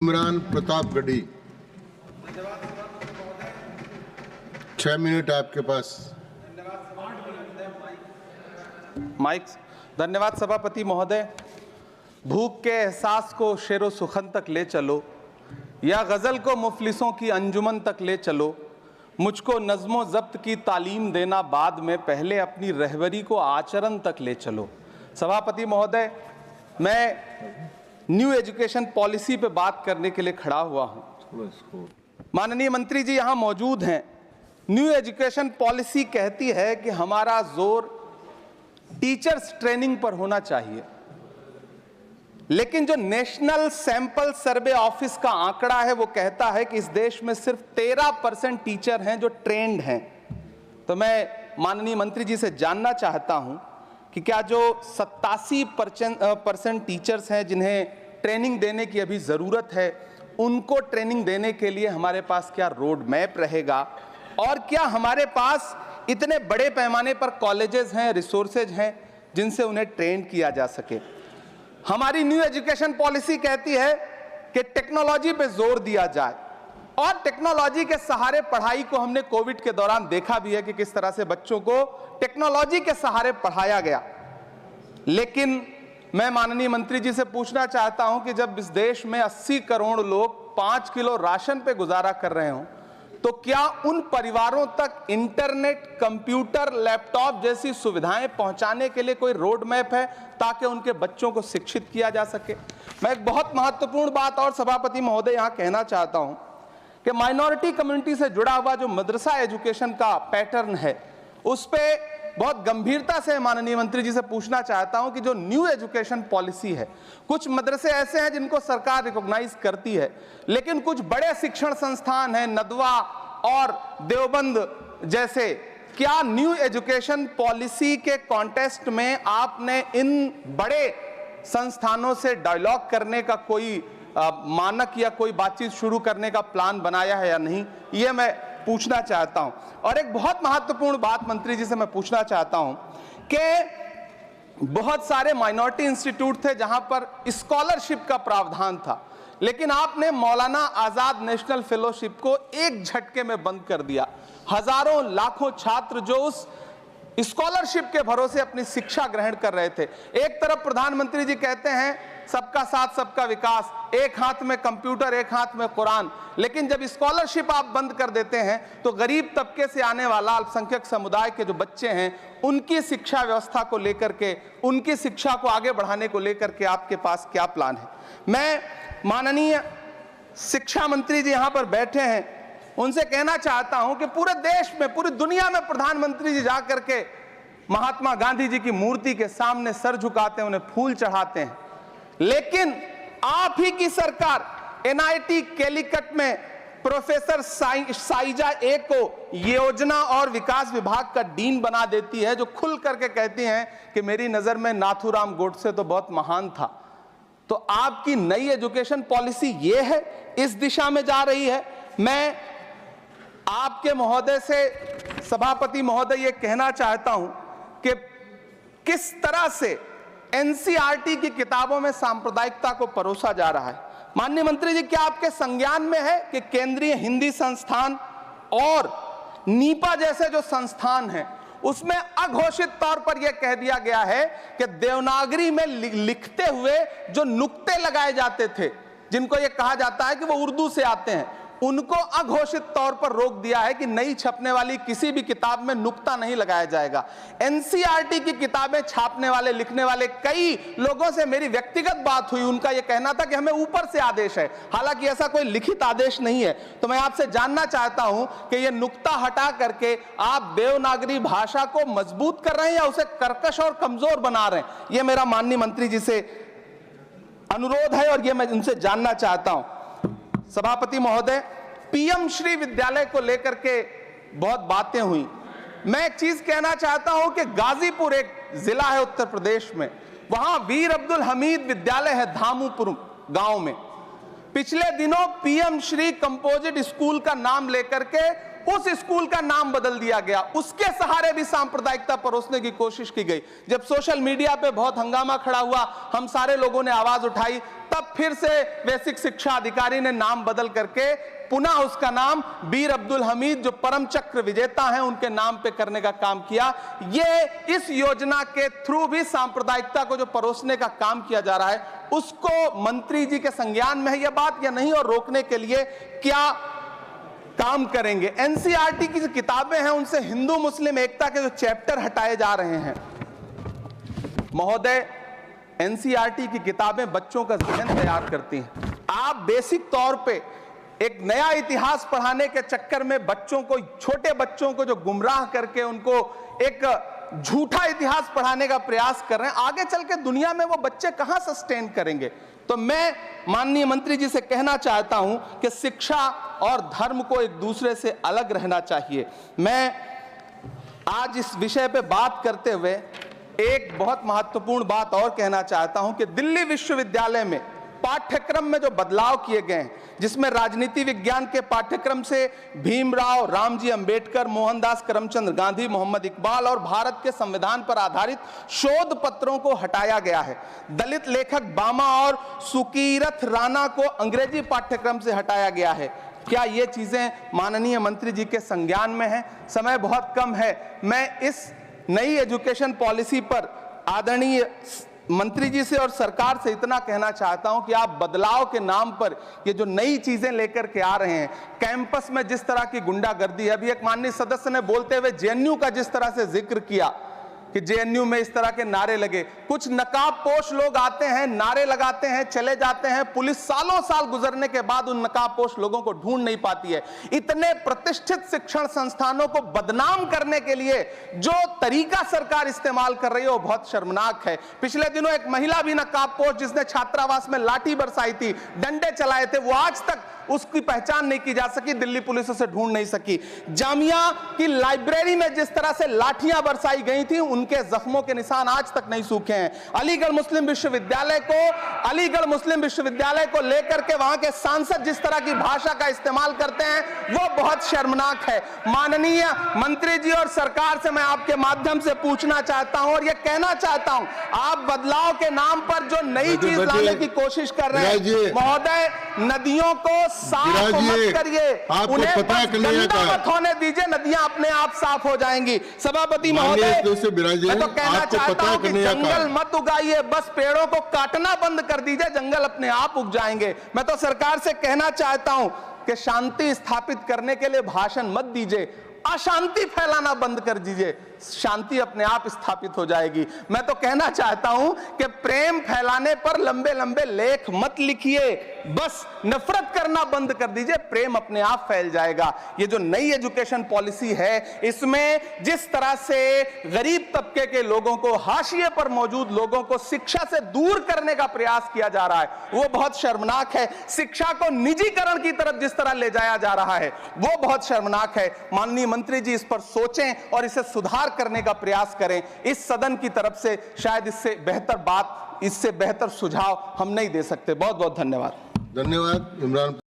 Imran Pratapgarhi 6 minute आपके पास। Mic. धन्यवाद सभापति महोदय। भूख के एहसास को शेरो सुखन तक ले चलो, या गज़ल को मुफलिसों की अंजुमन तक ले चलो। मुझको नज़्मो ज़ब्त की तालीम देना बाद में, पहले अपनी रहबरी को आचरण तक ले चलो। सभापति महोदय, मैं न्यू एजुकेशन पॉलिसी पे बात करने के लिए खड़ा हुआ हूँ। माननीय मंत्री जी यहाँ मौजूद हैं। न्यू एजुकेशन पॉलिसी कहती है कि हमारा जोर टीचर्स ट्रेनिंग पर होना चाहिए, लेकिन जो नेशनल सैंपल सर्वे ऑफिस का आंकड़ा है वो कहता है कि इस देश में सिर्फ 13% टीचर हैं जो ट्रेंड हैं। तो मैं माननीय मंत्री जी से जानना चाहता हूं कि क्या जो 87% टीचर्स हैं जिन्हें ट्रेनिंग देने की अभी ज़रूरत है, उनको ट्रेनिंग देने के लिए हमारे पास क्या रोड मैप रहेगा, और क्या हमारे पास इतने बड़े पैमाने पर कॉलेजेस हैं, रिसोर्सेज हैं जिनसे उन्हें ट्रेन किया जा सके। हमारी न्यू एजुकेशन पॉलिसी कहती है कि टेक्नोलॉजी पे जोर दिया जाए, और टेक्नोलॉजी के सहारे पढ़ाई को हमने कोविड के दौरान देखा भी है कि किस तरह से बच्चों को टेक्नोलॉजी के सहारे पढ़ाया गया। लेकिन मैं माननीय मंत्री जी से पूछना चाहता हूं कि जब इस देश में 80 करोड़ लोग 5 किलो राशन पे गुजारा कर रहे हों, तो क्या उन परिवारों तक इंटरनेट, कंप्यूटर, लैपटॉप जैसी सुविधाएं पहुंचाने के लिए कोई रोड मैप है ताकि उनके बच्चों को शिक्षित किया जा सके? मैं एक बहुत महत्वपूर्ण बात और सभापति महोदय यहां कहना चाहता हूं कि माइनॉरिटी कम्युनिटी से जुड़ा हुआ जो मदरसा एजुकेशन का पैटर्न है, उस पे बहुत गंभीरता से माननीय मंत्री जी से पूछना चाहता हूं कि जो न्यू एजुकेशन पॉलिसी है, कुछ मदरसे ऐसे हैं जिनको सरकार रिकॉग्नाइज करती है, लेकिन कुछ बड़े शिक्षण संस्थान हैं, नदवा और देवबंद जैसे, क्या न्यू एजुकेशन पॉलिसी के कॉन्टेस्ट में आपने इन बड़े संस्थानों से डायलॉग करने का कोई मानक या कोई बातचीत शुरू करने का प्लान बनाया है या नहीं, ये मैं पूछना चाहता हूं। और एक बहुत महत्वपूर्ण बात मंत्री जी से मैं पूछना चाहता हूं कि बहुत सारे माइनॉरिटी इंस्टीट्यूट थे जहां पर स्कॉलरशिप का प्रावधान था, लेकिन आपने मौलाना आजाद नेशनल फेलोशिप को एक झटके में बंद कर दिया। हजारों लाखों छात्र जो उस स्कॉलरशिप के भरोसे अपनी शिक्षा ग्रहण कर रहे थे। एक तरफ प्रधानमंत्री जी कहते हैं सबका साथ सबका विकास, एक हाथ में कंप्यूटर एक हाथ में कुरान, लेकिन जब स्कॉलरशिप आप बंद कर देते हैं तो गरीब तबके से आने वाला अल्पसंख्यक समुदाय के जो बच्चे हैं, उनकी शिक्षा व्यवस्था को लेकर के, उनकी शिक्षा को आगे बढ़ाने को लेकर के आपके पास क्या प्लान है? मैं माननीय शिक्षा मंत्री जी यहां पर बैठे हैं, उनसे कहना चाहता हूं कि पूरे देश में, पूरी दुनिया में प्रधानमंत्री जी जाकर के महात्मा गांधी जी की मूर्ति के सामने सर झुकाते हैं, उन्हें फूल चढ़ाते हैं, लेकिन आप ही की सरकार NIT कैलिकट में प्रोफेसर साइजा ए को योजना और विकास विभाग का डीन बना देती है, जो खुल करके कहती हैं कि मेरी नजर में नाथूराम गोडसे तो बहुत महान था। तो आपकी नई एजुकेशन पॉलिसी ये है, इस दिशा में जा रही है। मैं आपके महोदय से, सभापति महोदय, ये कहना चाहता हूं कि किस तरह से NCERT की किताबों में सांप्रदायिकता को परोसा जा रहा है। माननीय मंत्री जी, क्या आपके संज्ञान में है कि केंद्रीय हिंदी संस्थान और नीपा जैसे जो संस्थान हैं, उसमें अघोषित तौर पर यह कह दिया गया है कि देवनागरी में लिखते हुए जो नुक्ते लगाए जाते थे, जिनको यह कहा जाता है कि वो उर्दू से आते हैं, उनको अघोषित तौर पर रोक दिया है कि नई छपने वाली किसी भी किताब में नुक्ता नहीं लगाया जाएगा। NCERT की किताबें छापने वाले, लिखने वाले कई लोगों से मेरी व्यक्तिगत बात हुई, उनका यह कहना था कि हमें ऊपर से आदेश है, हालांकि ऐसा कोई लिखित आदेश नहीं है। तो मैं आपसे जानना चाहता हूं कि यह नुक्ता हटा करके आप देवनागरी भाषा को मजबूत कर रहे हैं या उसे कर्कश और कमजोर बना रहे हैं? यह मेरा माननीय मंत्री जी से अनुरोध है और यह मैं उनसे जानना चाहता हूं। सभापति महोदय, PM श्री विद्यालय को लेकर के बहुत बातें हुई। मैं एक चीज कहना चाहता हूं कि गाजीपुर एक जिला है उत्तर प्रदेश में, वहां वीर अब्दुल हमीद विद्यालय है धामूपुर गांव में। पिछले दिनों PM श्री कंपोजिट स्कूल का नाम लेकर के उस स्कूल का नाम बदल दिया गया, उसके सहारे भी सांप्रदायिकता परोसने की कोशिश की गई। जब सोशल मीडिया पे बहुत हंगामा खड़ा हुआ, हम सारे लोगों ने आवाज उठाई, तब फिर से बेसिक शिक्षा अधिकारी ने नाम बदल करके पुनः उसका नाम बीर अब्दुल हमीद, जो परम चक्र विजेता हैं, उनके नाम पे करने का काम किया। ये इस योजना के थ्रू भी सांप्रदायिकता को जो परोसने का काम किया जा रहा है, उसको मंत्री जी के संज्ञान में है यह बात या नहीं, और रोकने के लिए क्या काम करेंगे। एनसीईआरटी की जो किताबें हैं, उनसे हिंदू मुस्लिम एकता के जो चैप्टर हटाए जा रहे हैं। महोदय, एनसीईआरटी की किताबें बच्चों का ज़हन तैयार करती हैं। आप बेसिक तौर पे एक नया इतिहास पढ़ाने के चक्कर में बच्चों को, छोटे बच्चों को जो गुमराह करके उनको एक झूठा इतिहास पढ़ाने का प्रयास कर रहे हैं, आगे चल के दुनिया में वो बच्चे कहां सस्टेन करेंगे। तो मैं माननीय मंत्री जी से कहना चाहता हूं कि शिक्षा और धर्म को एक दूसरे से अलग रहना चाहिए। मैं आज इस विषय पे बात करते हुए एक बहुत महत्वपूर्ण बात और कहना चाहता हूं कि दिल्ली विश्वविद्यालय में पाठ्यक्रम में जो बदलाव किए गए हैं, जिसमें राजनीति विज्ञान के पाठ्यक्रम से भीमराव, रामजी अंबेडकर, मोहनदास करमचंद गांधी, मोहम्मद इकबाल और भारत के संविधान पर आधारित शोध पत्रों को हटाया गया है। दलित लेखक बामा और सुकीरथ राणा को अंग्रेजी पाठ्यक्रम से हटाया गया है। क्या ये चीजें माननीय मंत्री जी के संज्ञान में है? समय बहुत कम है। मैं इस नई एजुकेशन पॉलिसी पर आदरणीय मंत्री जी से और सरकार से इतना कहना चाहता हूं कि आप बदलाव के नाम पर ये जो नई चीजें लेकर के आ रहे हैं, कैंपस में जिस तरह की गुंडागर्दी है, अभी एक माननीय सदस्य ने बोलते हुए जेएनयू का जिस तरह से जिक्र किया कि जेएनयू में इस तरह के नारे लगे, कुछ नकाबपोश लोग आते हैं, नारे लगाते हैं, चले जाते हैं, पुलिस सालों साल गुजरने के बाद उन नकाबपोश लोगों को ढूंढ नहीं पाती है। इतने प्रतिष्ठित शिक्षण संस्थानों को बदनाम करने के लिए जो तरीका सरकार इस्तेमाल कर रही है वो बहुत शर्मनाक है। पिछले दिनों एक महिला भी नकाबपोश, जिसने छात्रावास में लाठी बरसाई थी, डंडे चलाए थे, वो आज तक उसकी पहचान नहीं की जा सकी, दिल्ली पुलिस उसे ढूंढ नहीं सकी। जामिया की लाइब्रेरी में जिस तरह से लाठियां बरसाई गई थी, उनके जख्मों के निशान आज तक नहीं सूखे हैं। अलीगढ़ मुस्लिम विश्वविद्यालय को लेकर के वहां के सांसद जिस तरह की भाषा का इस्तेमाल करते हैं, वो बहुत शर्मनाक है। माननीय मंत्री जी और सरकार से मैं आपके माध्यम से पूछना चाहता हूं और यह कहना चाहता हूं, आप बदलाव के नाम पर जो नई चीज लाने की कोशिश कर रहे हैं, महोदय, नदियों को साफ मत करिए, उन्हें गंदा मत होने दीजिए, नदियां अपने आप साफ हो जाएंगी। सभापति महोदय, मैं तो कहना चाहता हूं कि जंगल मत उगाइए, बस पेड़ों को काटना बंद कर दीजिए, जंगल अपने आप उग जाएंगे। मैं तो सरकार से कहना चाहता हूं कि शांति स्थापित करने के लिए भाषण मत दीजिए, अशांति फैलाना बंद कर दीजिए, शांति अपने आप स्थापित हो जाएगी। मैं तो कहना चाहता हूं कि प्रेम फैलाने पर लंबे लंबे लेख मत लिखिए, बस नफरत करना बंद कर दीजिए, प्रेम अपने आप फैल जाएगा। ये जो नई एजुकेशन पॉलिसी है, इसमें जिस तरह से गरीब तबके के लोगों को, हाशिए पर मौजूद लोगों को शिक्षा से दूर करने का प्रयास किया जा रहा है, वो बहुत शर्मनाक है। शिक्षा को निजीकरण की तरफ जिस तरह ले जाया जा रहा है, वो बहुत शर्मनाक है। माननीय मंत्री जी इस पर सोचें और इसे सुधार करने का प्रयास करें। इस सदन की तरफ से शायद इससे बेहतर बात, इससे बेहतर सुझाव हम नहीं दे सकते। बहुत बहुत धन्यवाद। धन्यवाद इमरान।